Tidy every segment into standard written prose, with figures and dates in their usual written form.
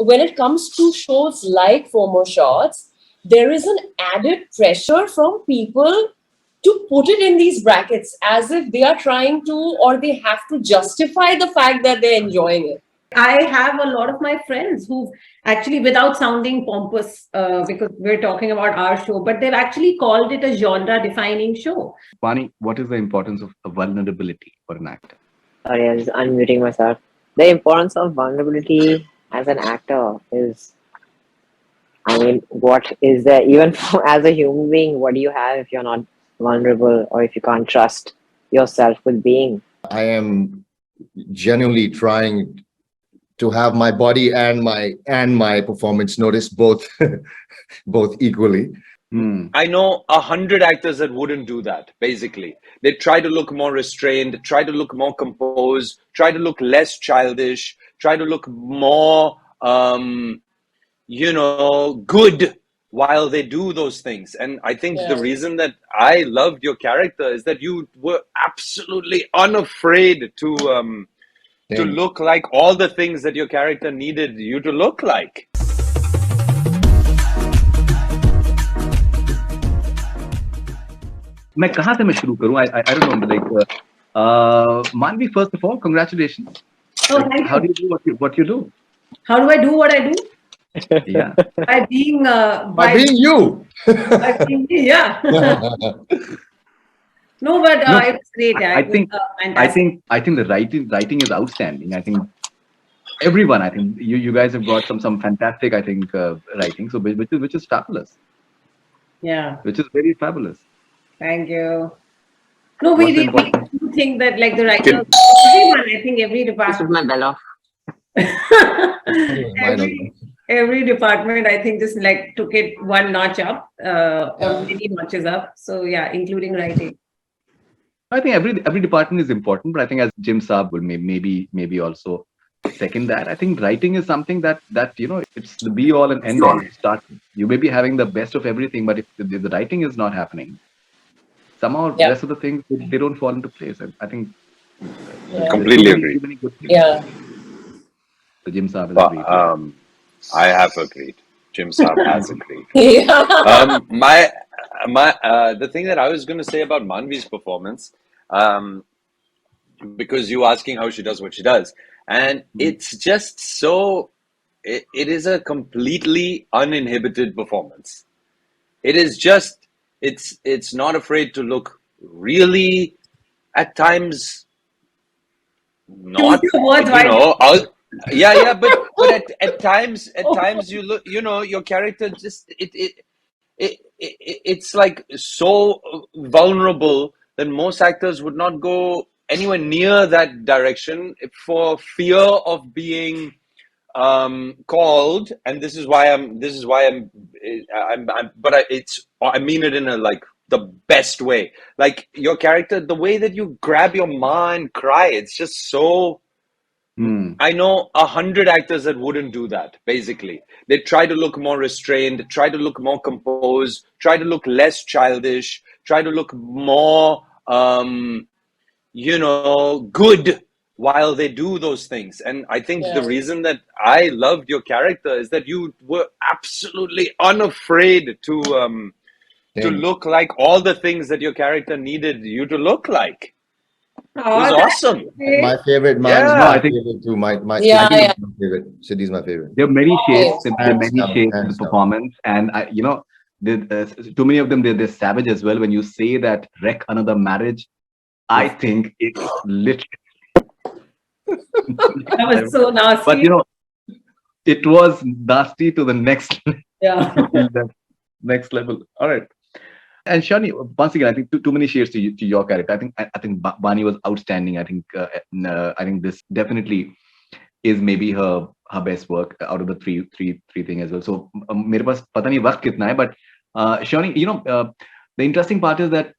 when it comes to shows like FOMO Shots, there is an added pressure from people to put it in these brackets as if they are trying to, or they have to justify the fact that they're enjoying it. I have a lot of my friends who've actually, without sounding pompous, because we're talking about our show, but they've actually called it a genre-defining show. Bani, what is the importance of vulnerability for an actor? Sorry, I was unmuting myself. The importance of vulnerability as an actor is, I mean, what is there, even as a human being, what do you have if you're not vulnerable or if you can't trust yourself with being? I am genuinely trying to have my body and my performance noticed both both equally. I know 100 actors that wouldn't do that. Basically, they try to look more restrained, try to look more composed, try to look less childish, try to look more good while they do those things. And I think the reason that I loved your character is that you were absolutely unafraid to look like all the things that your character needed you to look like. मैं कहाँ से मैं शुरू करूँ? I don't know, like Maanvi, first of all, congratulations. Oh, thank you. How do you do what you do? How do I do what I do? Yeah, By being By being you. by being me, yeah. No, but it was great. Yeah, it was, fantastic. I think the writing is outstanding. I think everyone. I think you guys have got some fantastic. I think writing. So which is fabulous. Yeah. Which is very fabulous. Thank you. No, we What's really important? do think that, like, the writer, everyone, I think every This is department, my bell off. every department, I think, just like took it one notch up, or many notches up. So yeah, including writing. I think every department is important, but I think as Jim Saab will maybe also second that. I think writing is something that it's the be all and end all. You may be having the best of everything, but if the writing is not happening, somehow the rest of the things they don't fall into place. And I think Completely agree. Yeah. So Jim Saab is agreed. I have agreed. Jim Saab has agreed. Yeah. The thing that I was going to say about Manvi's performance, because you asking how she does what she does, and it's just so. It is a completely uninhibited performance. It is just. It's not afraid to look really, at times, not, but at times you look, your character just it's like so vulnerable that most actors would not go anywhere near that direction for fear of being called. And this is why I'm I mean it in a like the best way. Like your character, the way that you grab your ma and cry, it's just so. I know 100 actors that wouldn't do that. Basically, they try to look more restrained, try to look more composed, try to look less childish, try to look more good while they do those things. And I think the reason that I loved your character is that you were absolutely unafraid to look like all the things that your character needed you to look like. It was awesome. My favorite, my favorite too. My favorite. Siddhi's my favorite. There are many shades. There are Hands many down, shades in hands the down. performance, and too many of them they're savage as well. When you say that wreck another marriage, I think it's literally. That was so nasty. But it was nasty to the next next level. All right. And Shani, once again, I think too many shades to your character. I think Bani was outstanding. I think this definitely is maybe her best work out of the three thing as well. So मेरे पास पता नहीं वक्त कितना है, but Shani, the interesting part is that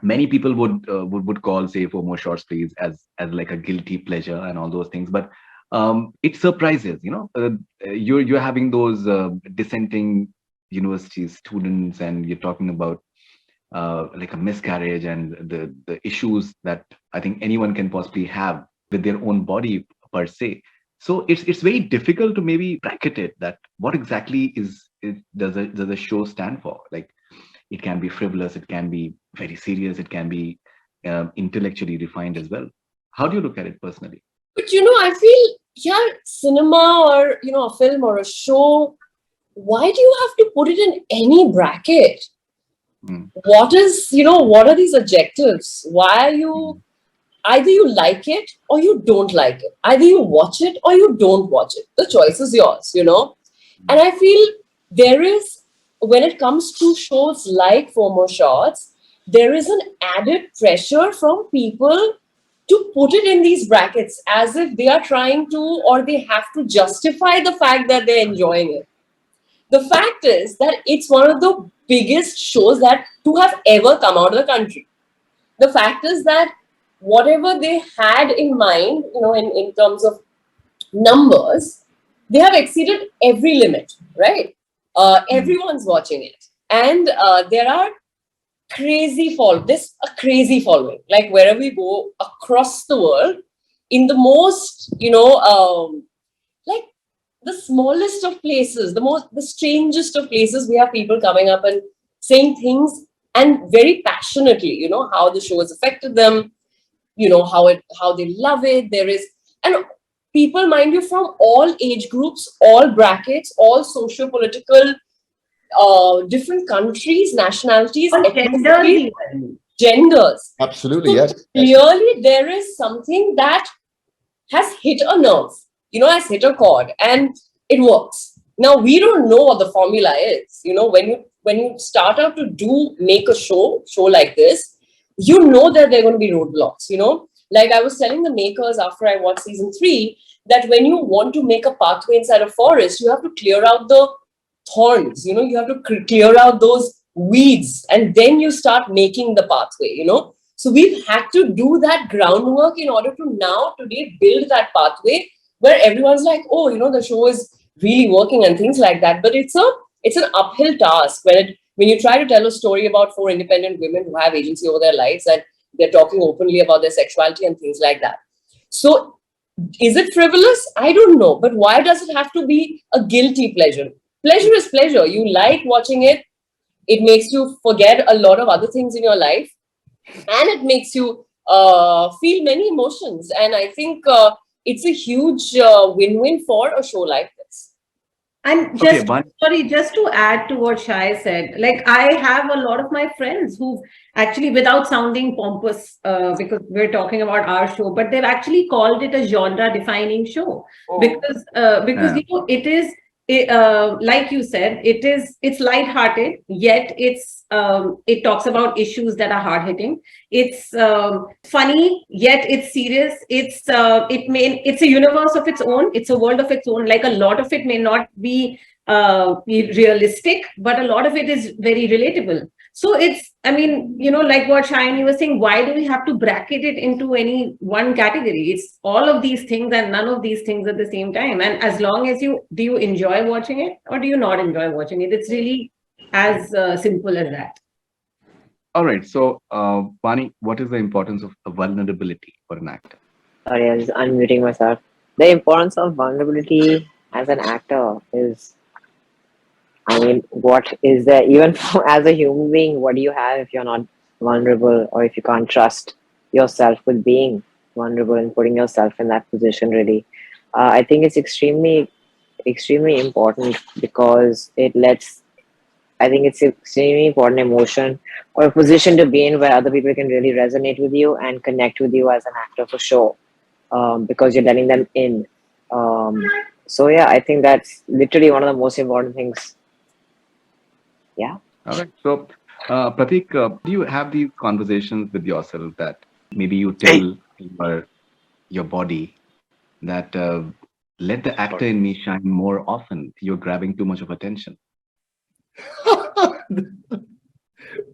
many people would call, say, For More Shots Please as like a guilty pleasure and all those things, but it surprises. You're having those dissenting university students, and you're talking about like a miscarriage and the issues that I think anyone can possibly have with their own body per se. So it's very difficult to maybe bracket it, that what exactly does a show stand for? Like, it can be frivolous, it can be very serious, it can be intellectually refined as well. How do you look at it personally? But I feel, yeah, cinema or a film or a show, why do you have to put it in any bracket? Mm, What are these adjectives? Why are you, either you like it or you don't like it. Either you watch it or you don't watch it. The choice is yours. And I feel there is, when it comes to shows like FOMO shots, there is an added pressure from people to put it in these brackets as if they are trying to, or they have to justify the fact that they're enjoying it. The fact is that it's one of the biggest shows that to have ever come out of the country. The fact is that whatever they had in mind, in terms of numbers, they have exceeded every limit, right? mm, Everyone's watching it. And there are a crazy following. Like wherever we go across the world, in the most, like the smallest of places, the strangest of places, we have people coming up and saying things and very passionately, how the show has affected them, how they love it. There is, and people, mind you, from all age groups, all brackets, all socio-political, different countries, nationalities, Or genders ethnicities, even. genders. Absolutely, So yes. Yes. clearly there is something that has hit a nerve, has hit a chord, and it works. Now we don't know what the formula is. When you start out to make a show like this, that there are going to be roadblocks. Like I was telling the makers after I watched season 3, that when you want to make a pathway inside a forest, you have to clear out the thorns. You have to clear out those weeds, and then you start making the pathway. So we've had to do that groundwork in order to now today build that pathway where everyone's like, oh, the show is really working and things like that. But it's an uphill task when you try to tell a story about 4 independent women who have agency over their lives, and they're talking openly about their sexuality and things like that. So is it frivolous? I don't know. But why does it have to be a guilty pleasure? Pleasure is pleasure. You like watching it. It makes you forget a lot of other things in your life, and it makes you feel many emotions. And I think it's a huge win-win for a show like this. And okay, just Bani. sorry, just to add to what Shai said, like I have a lot of my friends who've actually, without sounding pompous, because we're talking about our show, but they've actually called it a genre-defining show because Yeah. it is. Like you said, it's lighthearted, yet it talks about issues that are hard hitting. It's funny, yet it's serious. It's a universe of its own. It's a world of its own. Like a lot of it may not be realistic, but a lot of it is very relatable. So I mean, like what Shayani was saying, why do we have to bracket it into any one category? It's all of these things and none of these things at the same time. And as long as do you enjoy watching it or do you not enjoy watching it? It's really as simple as that. All right. So, Bani, what is the importance of vulnerability for an actor? Sorry, I was unmuting myself. The importance of vulnerability as an actor is, I mean, what is there, even as a human being, what do you have if you're not vulnerable, or if you can't trust yourself with being vulnerable and putting yourself in that position, really? I think it's extremely important because I think it's extremely important emotion or a position to be in where other people can really resonate with you and connect with you as an actor for sure, because you're letting them in. So yeah, I think that's literally one of the most important things. Yeah. All right. So, Prateik, do you have these conversations with yourself that maybe you tell your body that let the actor in me shine more often? You're grabbing too much of attention.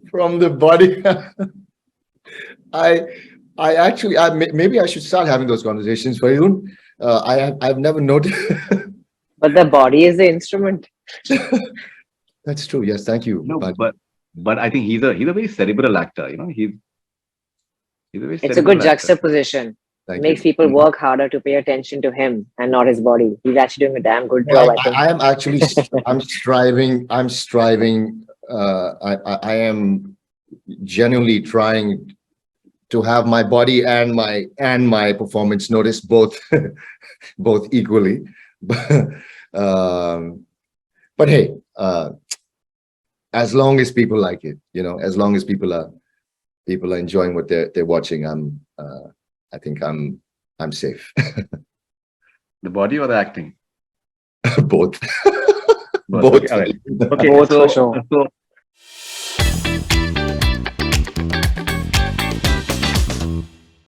From the body. I actually, maybe I should start having those conversations. For you, I've never noticed. But the body is the instrument. That's true. Yes, thank you. No, but I think he's a very cerebral actor. He's a very It's a good cerebral actor. juxtaposition. Thank makes you. people work harder to pay attention to him and not his body. He's actually doing a damn good job, I think. I am actually, I'm striving, I am genuinely trying to have my body and my performance noticed both, both equally. But hey, as long as people like it, as long as people are enjoying what they're watching, I think I'm safe. The body or the acting? Both. Both. Both. Okay, all right. Okay, Both so for sure. so